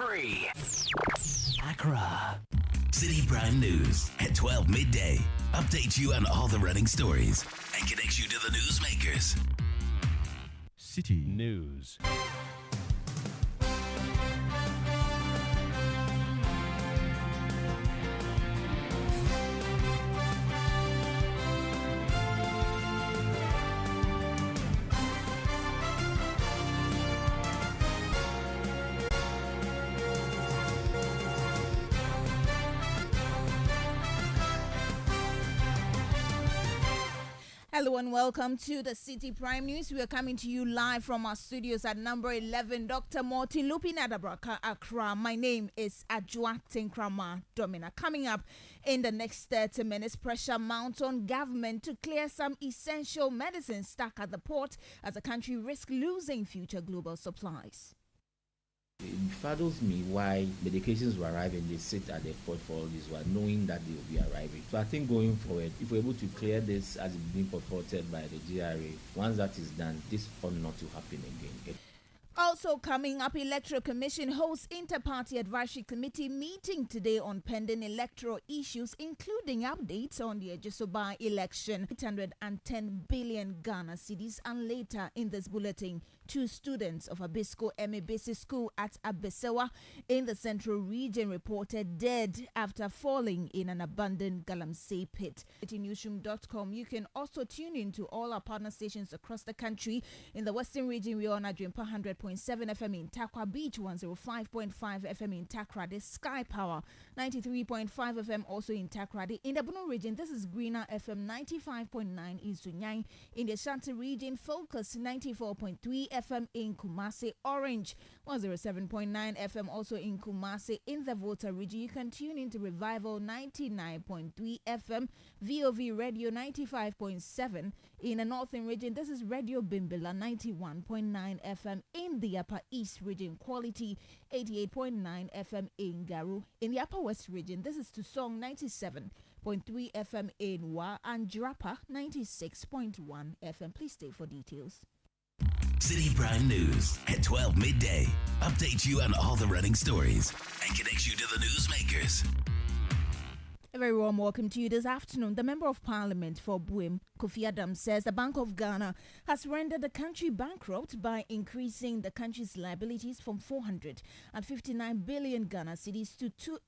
free. Accra. Citi Prime News at 12 midday. Update you on all the running stories and connects you to the newsmakers. Citi News. Hello and welcome to the Citi Prime News. We are coming to you live from our studios at number 11, Dr. Morty Lupin Adabraka, Accra. My name is Ajwa Tinkrama Domina. Coming up in the next 30 minutes, pressure mounts on government to clear some essential medicines stuck at the port as the country risks losing future global supplies. It befuddles me why medications will arrive and they sit at the port for all this while knowing that they will be arriving. So I think going forward, if we're able to clear this as it's being purported by the GRA, once that is done, this ought not to happen again. Also coming up, Electoral Commission hosts Inter-Party Advisory Committee meeting today on pending electoral issues, including updates on the Ejisoba election. 810 billion Ghana cedis, and later in this bulletin, 2 students of Abisko Eme Basic School at Abesewa in the Central Region reported dead after falling in an abandoned Galamsey pit. At Newsroom.com, you can also tune in to all our partner stations across the country. In the Western Region, we are on Adrimpa 100.7 FM in Takwa Beach, 105.5 FM in Takrade, Sky Power 93.5 FM also in Takrade. In the Bono region, this is Greener FM 95.9 in Sunyang. In the Shanti region, Focus 94.3 FM in Kumasi, Orange 107.9 FM also in Kumasi. In the Volta region, you can tune into Revival 99.3 FM, VOV Radio 95.7. In the Northern region, this is Radio Bimbila 91.9 FM. In the Upper East region, Quality 88.9 FM in Garu. In the Upper West region, this is Tusong 97.3 FM in Wa and Drapa 96.1 FM. Please stay for details. Citi Prime News at 12 midday. Update you on all the running stories and connects you to the newsmakers. A very warm welcome to you this afternoon. The Member of Parliament for Buim, Kofi Adams, says the Bank of Ghana has rendered the country bankrupt by increasing the country's liabilities from 459 billion Ghana cedis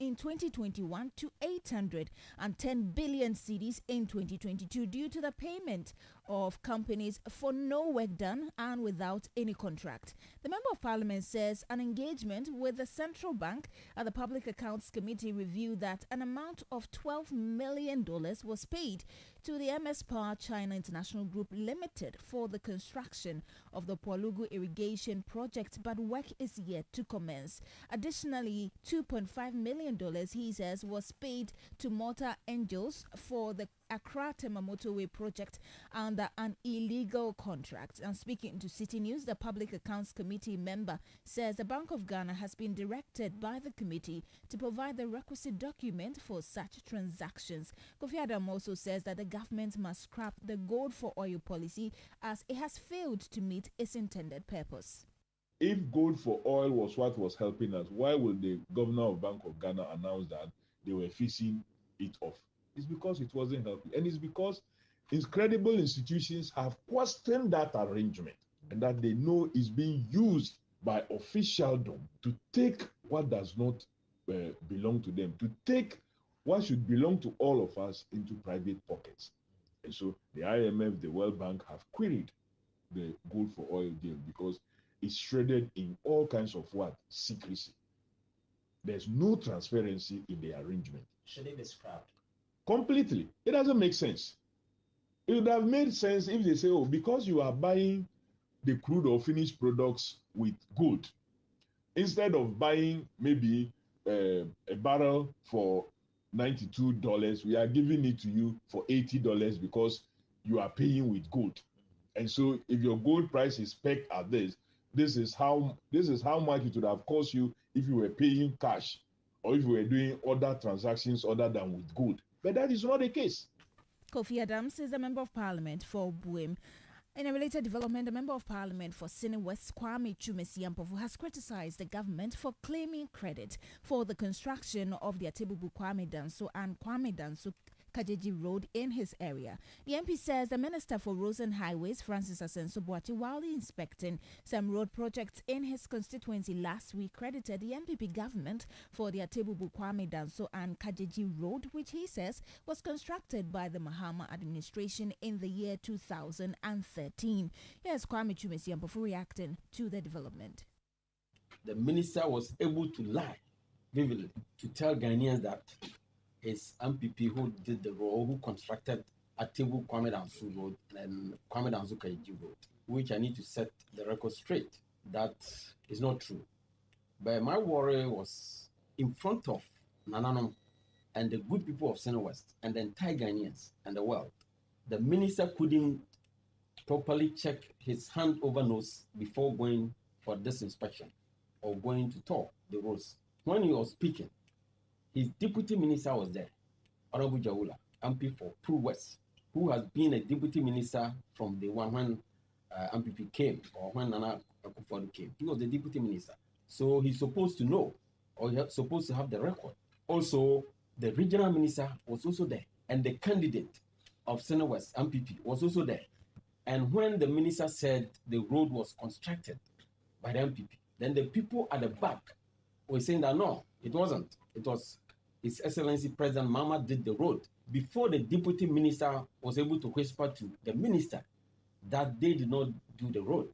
in 2021 to 810 billion cedis in 2022 due to the payment of companies for no work done and without any contract. The Member of Parliament says an engagement with the Central Bank at the Public Accounts Committee reviewed that an amount of $12 million was paid to the MS Power China International Group Limited for the construction of the Polugu irrigation project, but work is yet to commence. Additionally, $2.5 million, he says, was paid to Motor Angels for the Accra Tema Motorway project under an illegal contract. And speaking to Citi News, the Public Accounts Committee member says the Bank of Ghana has been directed by the committee to provide the requisite document for such transactions. Kofi Adam also says that the government must scrap the gold for oil policy as it has failed to meet its intended purpose. If gold for oil was what was helping us, why would the governor of Bank of Ghana announce that they were fixing it off? It's because it wasn't helping. And it's because credible institutions have questioned that arrangement and that they know is being used by officialdom to take what does not belong to them, to take what should belong to all of us into private pockets. And so the IMF, the World Bank have queried the gold for oil deal because it's shredded in all kinds of secrecy. There's no transparency in the arrangement. Should it be scrapped? Completely. It doesn't make sense. It would have made sense if they say, oh, because you are buying the crude or finished products with gold, instead of buying maybe a barrel for $92, we are giving it to you for $80 because you are paying with gold. And so if your gold price is pegged at this is how much it would have cost you if you were paying cash or if you were doing other transactions other than with gold. But that is not the case. Kofi Adams is a member of parliament for Buim. In a related development, a member of parliament for Citi West, Kwame Chumesi has criticized the government for claiming credit for the construction of the Atebubu Kwame Danso and Kwame Danso Kajeji Road in his area. The MP says the Minister for Roads and Highways, Francis Asenso Boachi, while inspecting some road projects in his constituency last week, credited the NPP government for the Atebubu Kwame Danso and Kajeji Road, which he says was constructed by the Mahama administration in the year 2013. Here's Kwame Chumesi reacting to the development. The minister was able to lie vividly to tell Ghanaians that his MPP who did the road, who constructed Atebu Kwame Danso Road and Kwame Danso Kajeji Road, which I need to set the record straight. That is not true. But my worry was in front of Nananom and the good people of Citi West and the entire Ghanaians and the world. The minister couldn't properly check his hand over nose before going for this inspection or going to tour the roads. When he was speaking, his deputy minister was there, Honorable Jaula, MP for Pru West, who has been a deputy minister from the one when MPP came or when Nana Akufo-Addo came. He was the deputy minister. So he's supposed to know, or he's supposed to have the record. Also, the regional minister was also there, and the candidate of Citi West, MPP, was also there. And when the minister said the road was constructed by the MPP, then the people at the back were saying that no, it wasn't. It was His Excellency President Mama did the road. Before the deputy minister was able to whisper to the minister that they did not do the road.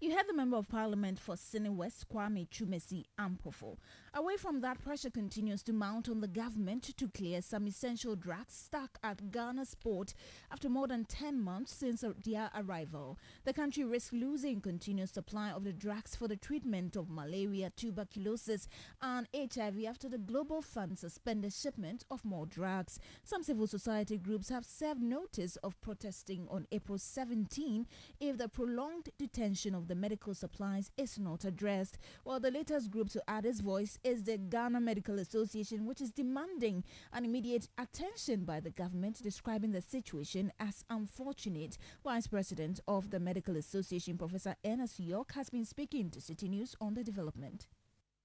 You heard the Member of Parliament for Citi West, Kwame Chumesi Ampofo. Away from that, pressure continues to mount on the government to clear some essential drugs stuck at Ghana's port after more than 10 months since their arrival. The country risks losing continuous supply of the drugs for the treatment of malaria, tuberculosis, and HIV after the Global Fund suspended shipment of more drugs. Some civil society groups have served notice of protesting on April 17 if the prolonged detention of the medical supplies is not addressed, while the latest group to add its voice is the Ghana Medical Association, which is demanding an immediate attention by the government, describing the situation as unfortunate. Vice President of the Medical Association, Professor Ernest York, has been speaking to Citi News on the development.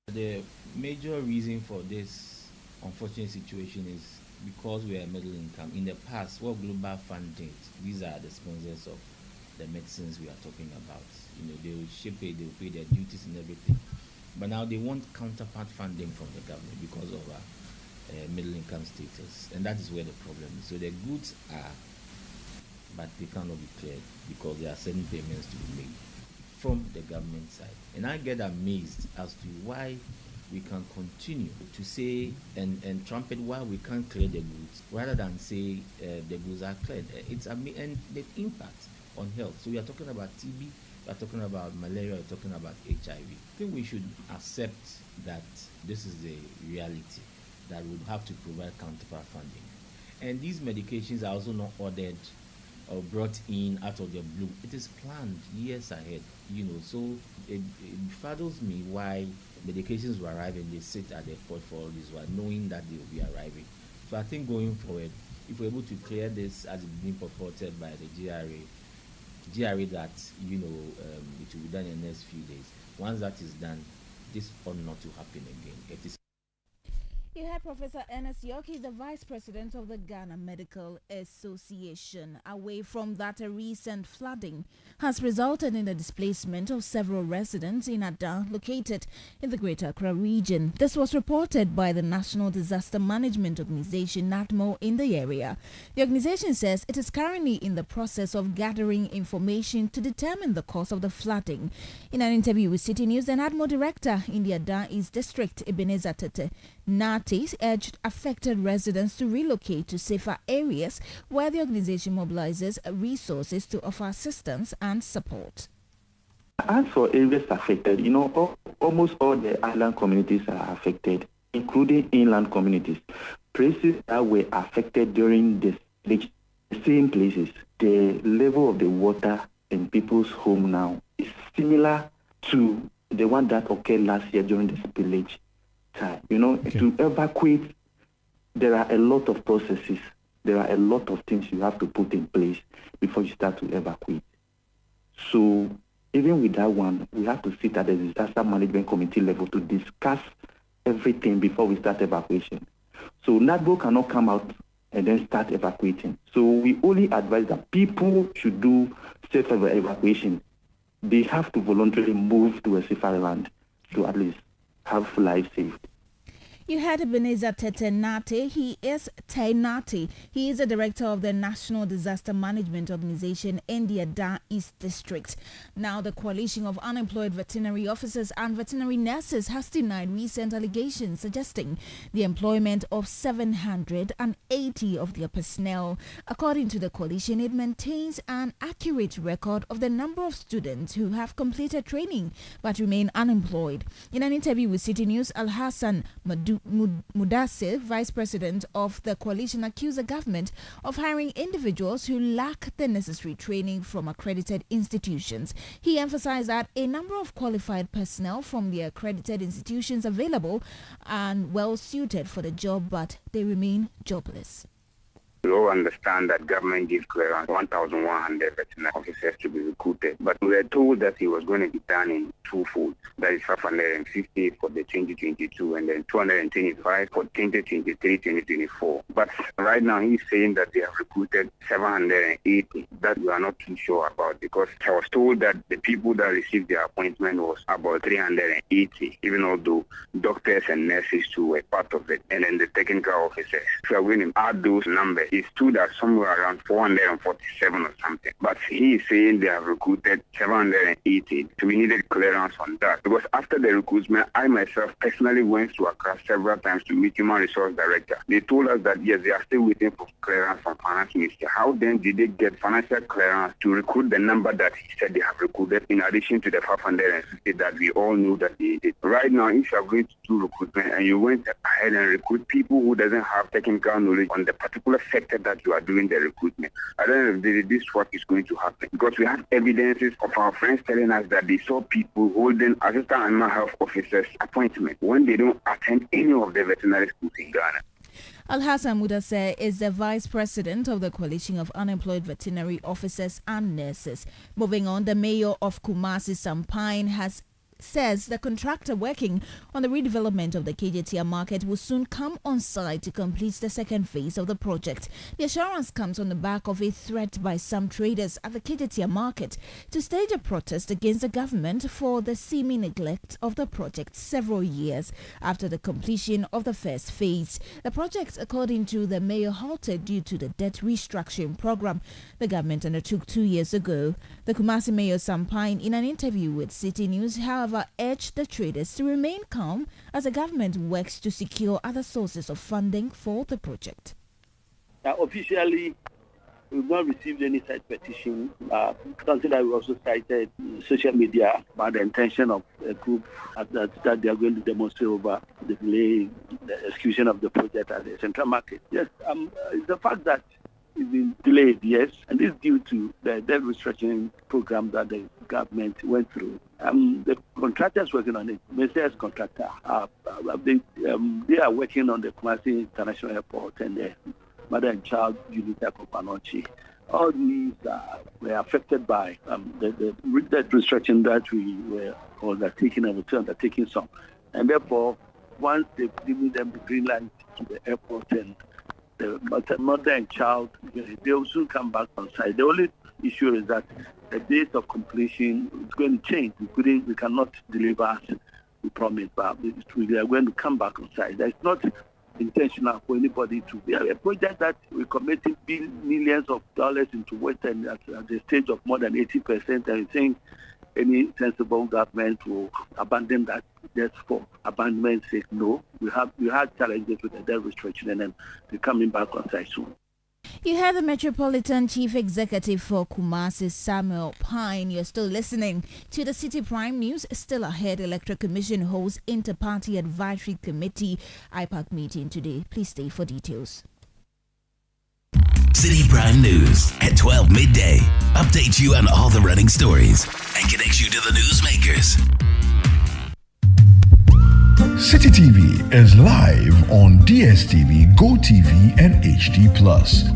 The major reason for this unfortunate situation is because we are middle income. In the past, what Global Fund did, these are the sponsors of the medicines we are talking about. They will ship it, they will pay their duties and everything. But now they want counterpart funding from the government because of our middle income status. And that is where the problem is. So the goods are, but they cannot be cleared because there are certain payments to be made from the government side. And I get amazed as to why we can continue to say and trumpet why we can't clear the goods rather than say the goods are cleared. And the impact on health. So we are talking about TB, we are talking about malaria, we are talking about HIV. I think we should accept that this is the reality, that we would have to provide counterpart funding. And these medications are also not ordered or brought in out of the blue. It is planned years ahead, so it befuddles me why medications will arrive and they sit at the port for all this while knowing that they will be arriving. So I think going forward, if we're able to clear this as it's being purported by the GRA that it will be done in the next few days. Once that is done, this ought not to happen again. It is. You heard Professor Ernest York. He's the Vice President of the Ghana Medical Association. Away from that, a recent flooding has resulted in the displacement of several residents in Ada, located in the Greater Accra region. This was reported by the National Disaster Management Organization, NADMO, in the area. The organization says it is currently in the process of gathering information to determine the cause of the flooding. In an interview with Citi News, the NADMO director in the Ada East District, Ebenezer Tete Natis, urged affected residents to relocate to safer areas where the organization mobilizes resources to offer assistance and support. As for areas affected, almost all the island communities are affected, including inland communities. Places that were affected during this the same places, the level of the water in people's home now is similar to the one that occurred last year during the spillage time. To evacuate, there are a lot of processes there are a lot of things you have to put in place before you start to evacuate. So even with that one, we have to sit at the disaster management committee level to discuss everything before we start evacuation. So NADBO cannot come out and then start evacuating. So we only advise that people should do safe evacuation. They have to voluntarily move to a safer land to at least have life saved. You heard Ebenezer Tetenate. He is Tainati. He is the director of the National Disaster Management Organization in the Ada East District. Now, the Coalition of Unemployed Veterinary Officers and Veterinary Nurses has denied recent allegations suggesting the employment of 780 of their personnel. According to the coalition, it maintains an accurate record of the number of students who have completed training but remain unemployed. In an interview with Citi News, Al-Hassan Mudassir, Vice President of the coalition, accused the government of hiring individuals who lack the necessary training from accredited institutions. He emphasized that a number of qualified personnel from the accredited institutions available and well suited for the job, but they remain jobless. We all understand that government gives clearance 1,100 veterinary officers to be recruited, but we were told that it was going to be done in two folds. That is 550 for the 2022 and then 225 for 2023-2024. But right now he's saying that they have recruited 780. That we are not too sure about, because I was told that the people that received their appointment was about 380, even although doctors and nurses too were part of it, and then the technical officers. So we're going to add those numbers. It stood at somewhere around 447 or something. But he is saying they have recruited 780. So we needed clearance on that. Because after the recruitment, I myself personally went to Accra several times to meet Human Resource Director. They told us that yes, they are still waiting for clearance from Finance Minister. How then did they get financial clearance to recruit the number that he said they have recruited, in addition to the 550 that we all knew that they did? Right now, if you are going to do recruitment and you went ahead and recruit people who doesn't have technical knowledge on the particular sector that you are doing the recruitment, I don't know if this work is going to happen, because we have evidences of our friends telling us that they saw people holding assistant animal health officers appointment when they don't attend any of the veterinary schools in Ghana. Al-Hassan Mudassir is the Vice President of the Coalition of Unemployed Veterinary Officers and Nurses. Moving on, the Mayor of Kumasi, Sampine, says the contractor working on the redevelopment of the KJTR market will soon come on site to complete the second phase of the project. The assurance comes on the back of a threat by some traders at the KJTR market to stage a protest against the government for the seeming neglect of the project several years after the completion of the first phase. The project, according to the mayor, halted due to the debt restructuring program the government undertook 2 years ago. The Kumasi Mayor Sampine, in an interview with Citi News, however, urged the traders to remain calm as the government works to secure other sources of funding for the project. Officially, we've not received any such petition. Something that we also cited in social media about the intention of a group that they are going to demonstrate over the delay, the execution of the project at the central market. Yes, the fact that it's been delayed, yes, and this is due to the debt restructuring program that the government went through. The contractors working on it, Messiah's contractor, they are working on the Kumasi International Airport and the mother and child unit of Panochi. All these were affected by the debt restructuring that we were undertaking and we're undertaking some. And therefore, once they've given them the green light to the airport and the mother and child, they will soon come back on site. The only issue is that the date of completion is going to change. We cannot deliver as we promised, but we are going to come back on site. It's not intentional for anybody to be a project that we committed millions of dollars into Western at the stage of more than 80%. And I think any sensible government will abandon that just for abandonment's sake. No, we had challenges with the debt restriction, and then we're coming back on site soon. You heard the Metropolitan Chief Executive for Kumasi, Samuel Pine. You're still listening to the Citi Prime News. Still ahead, Electoral Commission holds Inter-Party Advisory Committee IPAC meeting today. Please stay for details. Citi Prime News at 12 midday. Update you on all the running stories and connects you to the newsmakers. Citi TV is live on DSTV, GoTV, and HD+.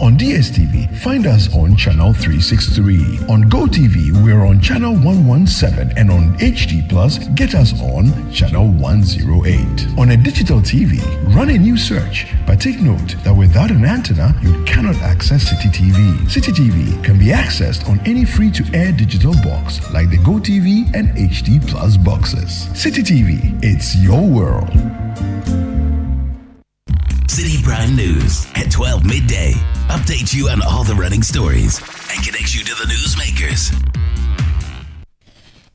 On DSTV, find us on channel 363. On GoTV, we're on channel 117, and on HD+, get us on channel 108. On a digital TV, run a new search, but take note that without an antenna, you cannot access Citi TV. Citi TV can be accessed on any free-to-air digital box like the GoTV and HD+ boxes. Citi TV, it's your world. Citi Prime News at 12 midday. Updates you on all the running stories and connects you to the newsmakers.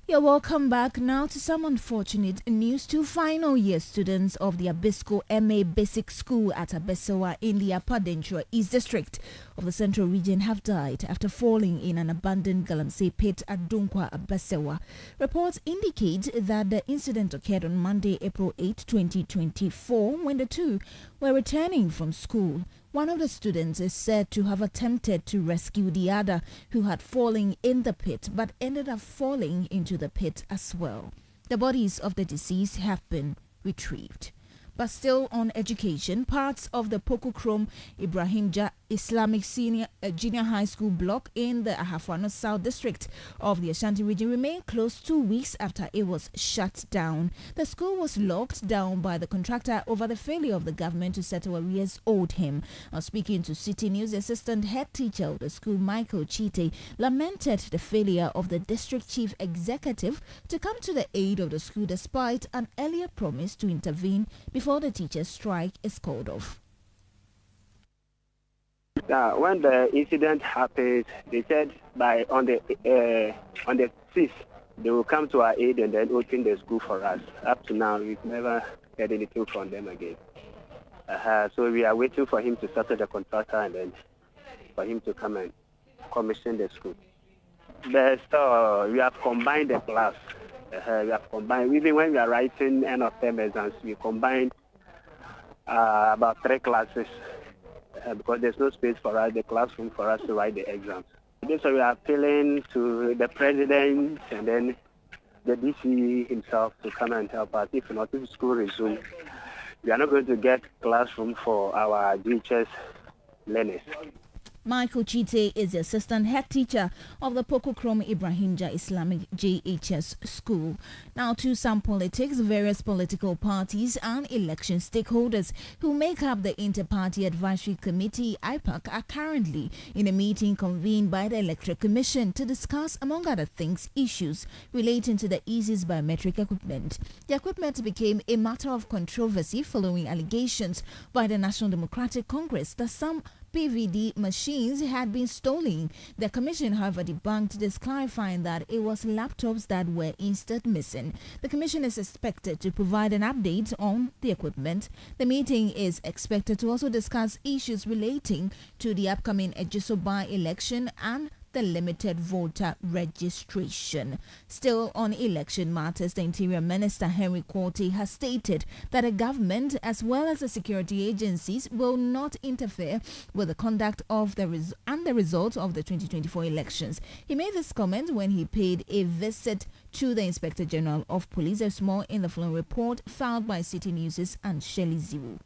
You're welcome back now to some unfortunate news. Two final year students of the Abisko MA Basic School at Abesewa in the Upper Dentra East District of the Central Region have died after falling in an abandoned Galamsey pit at Dunkwa, Abesewa. Reports indicate that the incident occurred on Monday, April 8, 2024, when the two were returning from school. One of the students is said to have attempted to rescue the other, who had fallen in the pit but ended up falling into the pit as well. The bodies of the deceased have been retrieved. But still on education, parts of the Pokokrom Ibrahimja Islamic Junior High School block in the Ahafano South District of the Ashanti region remain closed 2 weeks after it was shut down. The school was locked down by the contractor over the failure of the government to settle arrears owed him. Speaking to Citi News, the assistant head teacher of the school, Michael Chite, lamented the failure of the district chief executive to come to the aid of the school despite an earlier promise to intervene before the teachers' strike is called off. When the incident happened, they said on the 6th they will come to our aid and then open the school for us. Up to now, we've never heard anything from them again. So we are waiting for him to settle the contractor and then for him to come and commission the school. So we have combined the class. We have combined, even when we are writing end of term exams, we combined about 3 classes because there's no space for us, the classroom for us to write the exams. So we are appealing to the president and then the DC himself to come and help us. If not, if school resumes, we are not going to get classroom for our teachers, learners. Michael Chite is the assistant head teacher of the Pokokrom Ibrahimja Islamic JHS school. Now to some politics, various political parties and election stakeholders who make up the Inter-Party Advisory Committee (IPAC) are currently in a meeting convened by the Electoral Commission to discuss, among other things, issues relating to the EC's biometric equipment. The equipment became a matter of controversy following allegations by the National Democratic Congress that some PVD machines had been stolen. The commission, however, debunked this, clarifying that it was laptops that were instead missing. The commission is expected to provide an update on the equipment. The meeting is expected to also discuss issues relating to the upcoming Ejiso by-election and the limited voter registration. Still on election matters, the Interior Minister Henry Quartey has stated that the government as well as the security agencies will not interfere with the conduct of the results of the 2024 elections. He made this comment when he paid a visit to the Inspector General of Police. There's more in the following report filed by Citi News and Shelley Ziwu.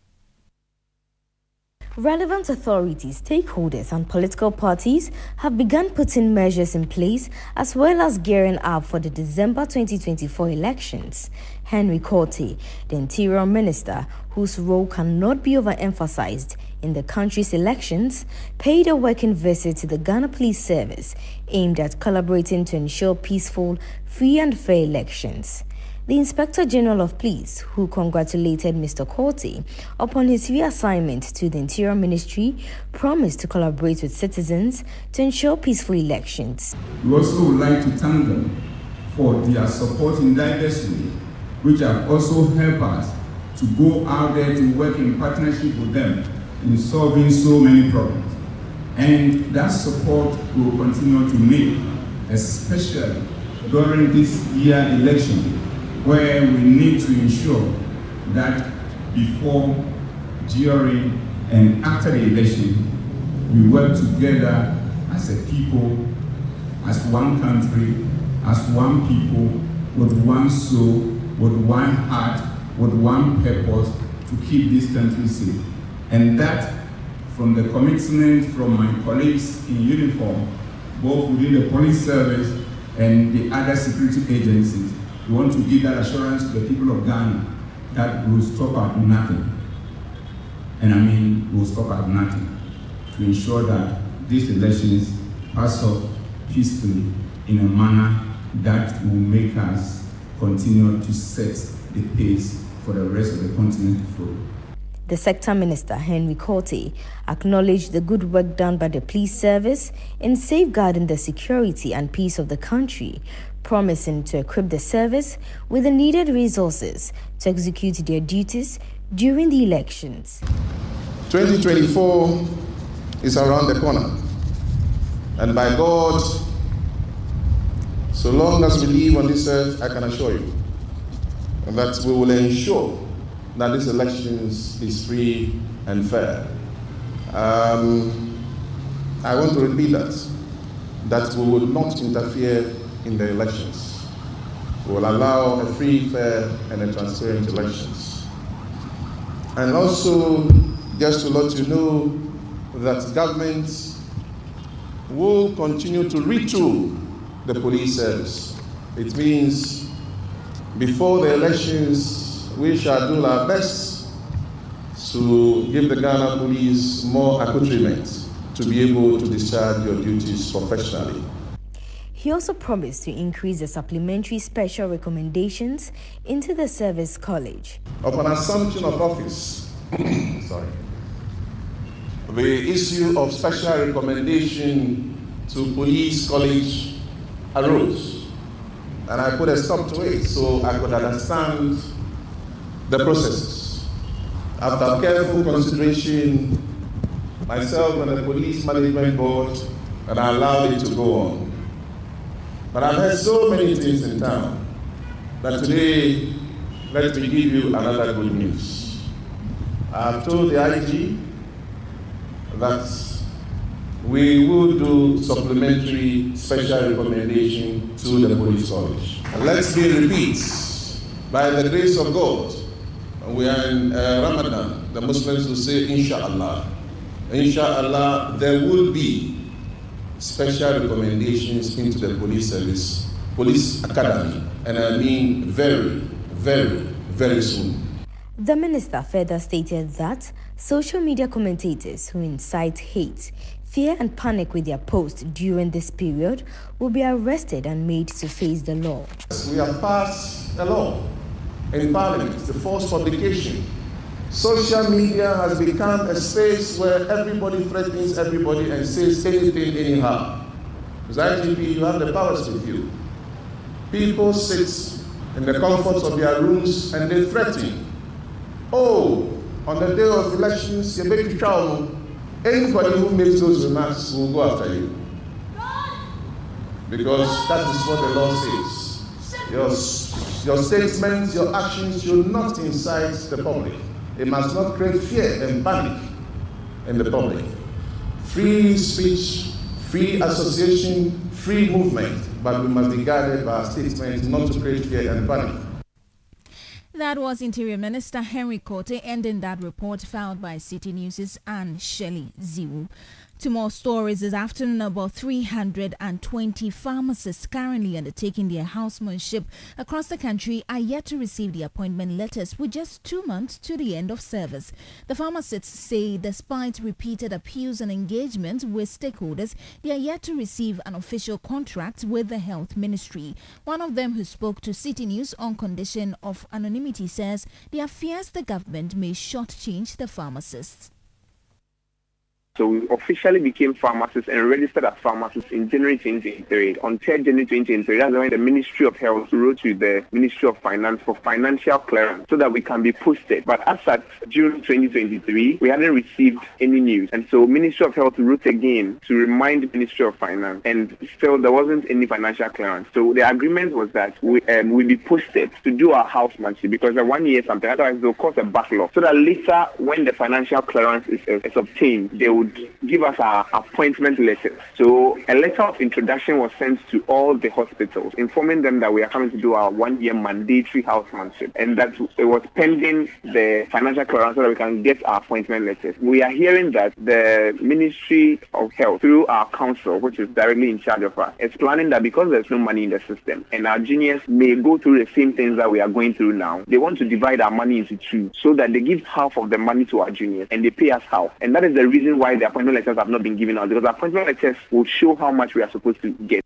Relevant authorities, stakeholders and political parties have begun putting measures in place as well as gearing up for the December 2024 elections. Henry Quartey, the Interior Minister, whose role cannot be overemphasized in the country's elections, paid a working visit to the Ghana Police Service aimed at collaborating to ensure peaceful, free and fair elections. The Inspector General of Police, who congratulated Mr. Quartey upon his reassignment to the Interior Ministry, promised to collaborate with citizens to ensure peaceful elections. We also would like to thank them for their support in diverse ways, which have also helped us to go out there to work in partnership with them in solving so many problems. And that support will continue to make, especially during this year election, where we need to ensure that before, during, and after the election, we work together as a people, as one country, as one people, with one soul, with one heart, with one purpose, to keep this country safe. And that, from the commitment from my colleagues in uniform, both within the police service and the other security agencies, we want to give that assurance to the people of Ghana that we will stop at nothing. And I mean, we will stop at nothing to ensure that these elections pass off peacefully in a manner that will make us continue to set the pace for the rest of the continent to follow. The sector minister, Henry Korte, acknowledged the good work done by the police service in safeguarding the security and peace of the country, promising to equip the service with the needed resources to execute their duties during the elections. 2024 is around the corner, and by God, so long as we live on this earth, I can assure you that we will ensure that this elections is free and fair. I want to repeat that we will not interfere in the elections. We will allow a free, fair, and a transparent elections. And also, just to let you know that government will continue to retool the police service. It means before the elections, we shall do our best to give the Ghana police more accoutrement to be able to discharge your duties professionally. He also promised to increase the supplementary special recommendations into the service college. Upon assumption of office, the issue of special recommendation to police college arose, and I put a stop to it so I could understand the processes. After careful consideration, myself and the police management board, and I allowed it to go on. But I've heard so many things in town that today, let me give you another good news. I've told the IG that we will do supplementary special recommendation to the police college. Let's be repeats, by the grace of God. We are in Ramadan. The Muslims will say, Inshallah. Inshallah, there will be special recommendations into the police service, police academy, and I mean very, very, very soon. The minister further stated that social media commentators who incite hate, fear and panic with their posts during this period will be arrested and made to face the law. We have passed a law in Parliament, the forced publication. Social media has become a space where everybody threatens everybody and says anything anyhow. As IGP, you have the powers with you. People sit in the comforts of their rooms and they threaten. Oh, on the day of elections, you make trouble. Anybody who makes those remarks will go after you. Because that is what the law says. Your statements, your actions should not incite the public. It must not create fear and panic in the public. Free speech, free association, free movement, but we must be guided by our statements not to create fear and panic. That was Interior Minister Henry Korte, ending that report filed by Citi News' Anne Shelley Ziwu. Two more stories this afternoon. About 320 pharmacists currently undertaking their housemanship across the country are yet to receive the appointment letters with just 2 months to the end of service. The pharmacists say despite repeated appeals and engagements with stakeholders, they are yet to receive an official contract with the Health Ministry. One of them, who spoke to Citi News on condition of anonymity, says their fears the government may shortchange the pharmacists. So we officially became pharmacists and registered as pharmacists in January 2023. On 3rd January 2023, that's when the Ministry of Health wrote to the Ministry of Finance for financial clearance so that we can be posted. But as at June 2023, we hadn't received any news. And so Ministry of Health wrote again to remind the Ministry of Finance, and still there wasn't any financial clearance. So the agreement was that we'll be posted to do our housemanship because the 1 year something, otherwise they'll cause a backlog. So that later, when the financial clearance is obtained, they will would give us our appointment letters. So a letter of introduction was sent to all the hospitals, informing them that we are coming to do our 1-year mandatory housemanship, and that it was pending the financial clearance so that we can get our appointment letters. We are hearing that the Ministry of Health, through our council, which is directly in charge of us, is planning that because there's no money in the system and our juniors may go through the same things that we are going through now, they want to divide our money into two so that they give half of the money to our juniors and they pay us half. And that is the reason why the appointment letters have not been given out, because the appointment letters will show how much we are supposed to get.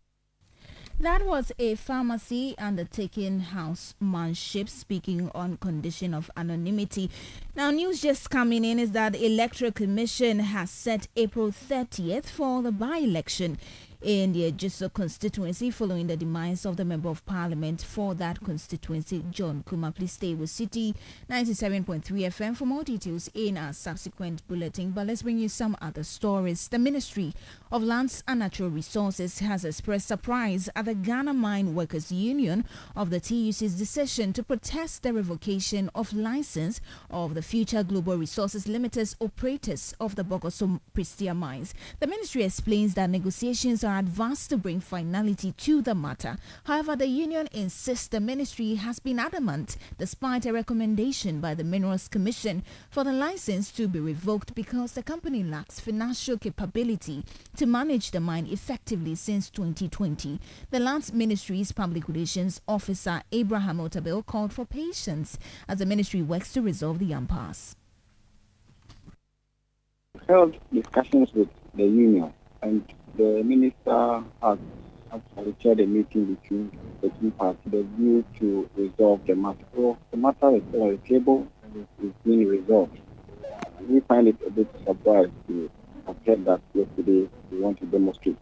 That was a pharmacy undertaking housemanship, speaking on condition of anonymity. Now, news just coming in is that the Electoral Commission has set April 30th for the by-election in the Ejiso constituency following the demise of the Member of Parliament for that constituency, John Kuma. Please stay with Citi 97.3 FM for more details in our subsequent bulletin. But let's bring you some other stories. The Ministry of Lands and Natural Resources has expressed surprise at the Ghana Mine Workers Union of the TUC's decision to protest the revocation of license of the Future Global Resources Limited's operators of the Bogoso Pristia mines. The ministry explains that negotiations are advanced to bring finality to the matter. However, the union insists the ministry has been adamant, despite a recommendation by the Minerals Commission, for the license to be revoked because the company lacks financial capability to manage the mine effectively since 2020. The Lands Ministry's Public Relations Officer Abraham Otabil called for patience as the ministry works to resolve the impasse. Held discussions with the union, and the minister has actually chaired a meeting between the two parties with a view to resolve the matter. So the matter is still on the table and is being resolved. We find it a bit surprised to have heard that yesterday we want to demonstrate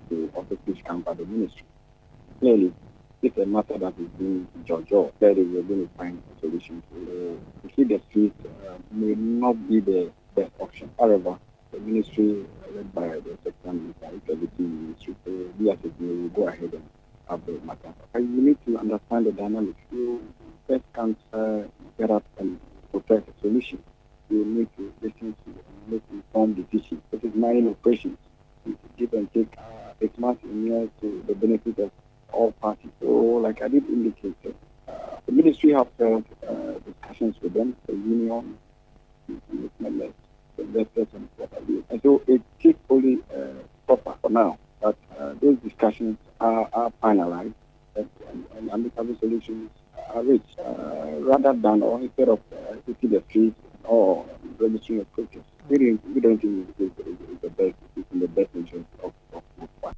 the office come by the ministry. Clearly, it's a matter that is being judged. Clearly, we are going to find a solution. To see the street may not be the best option. However, the ministry led by the secretary minister, ministry, so we as a group will go ahead and have the matter. You need to understand the dynamics. You first can't get up and protect a solution. You need to listen to and make informed decisions. It is mining operations. You give and take 6 months in years to the benefit of all parties. So, like I did indicate, the ministry have held discussions with them, the union, the members, the investors, and what have you. And so it is only proper for now that those discussions are finalized and amicable solutions are reached, rather than or instead of taking the streets or registering a protest. We don't think it's the best. It's in the best interest of one.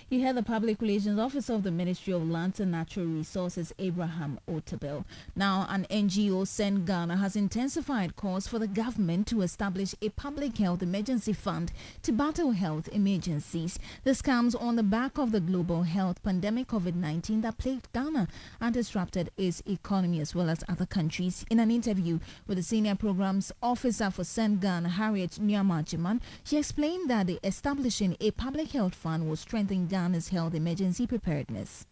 You heard the Public Relations Officer of the Ministry of Lands and Natural Resources, Abraham Otabil. Now, an NGO, Send Ghana, has intensified calls for the government to establish a public health emergency fund to battle health emergencies. This comes on the back of the global health pandemic COVID-19 that plagued Ghana and disrupted its economy as well as other countries. In an interview with the Senior Programs Officer for Send Ghana, Harriet Nyamajiman, she explained that establishing a public health fund will strengthen Ghana's health emergency preparedness.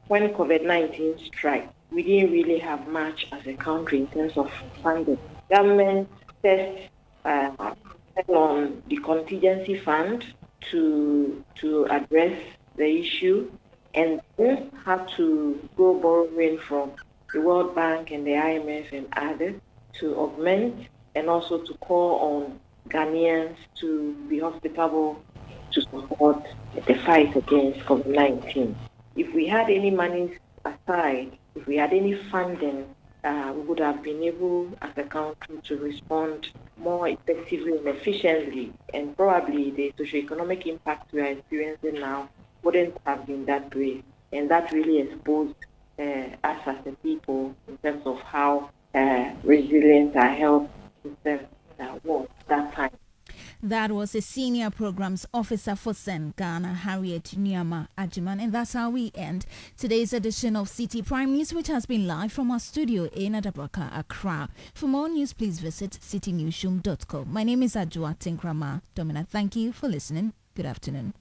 When COVID-19 struck, we didn't really have much as a country in terms of funding. Government first on the contingency fund to address the issue, and then had to go borrowing from the World Bank and the IMF and others to augment and also to call on Ghanaians to be hospitable to support the fight against COVID-19. If we had any money aside, if we had any funding, we would have been able as a country to respond more effectively and efficiently, and probably the socioeconomic impact we are experiencing now wouldn't have been that great. And that really exposed us as a people in terms of how resilient our health system was that time. That was a Senior Programs Officer for Send Ghana, Harriet Nyama Ajiman. And that's how we end today's edition of Citi Prime News, which has been live from our studio in Adabraka, Accra. For more news, please visit citinewsroom.com. My name is Ajua Tinkrama Domina. Thank you for listening. Good afternoon.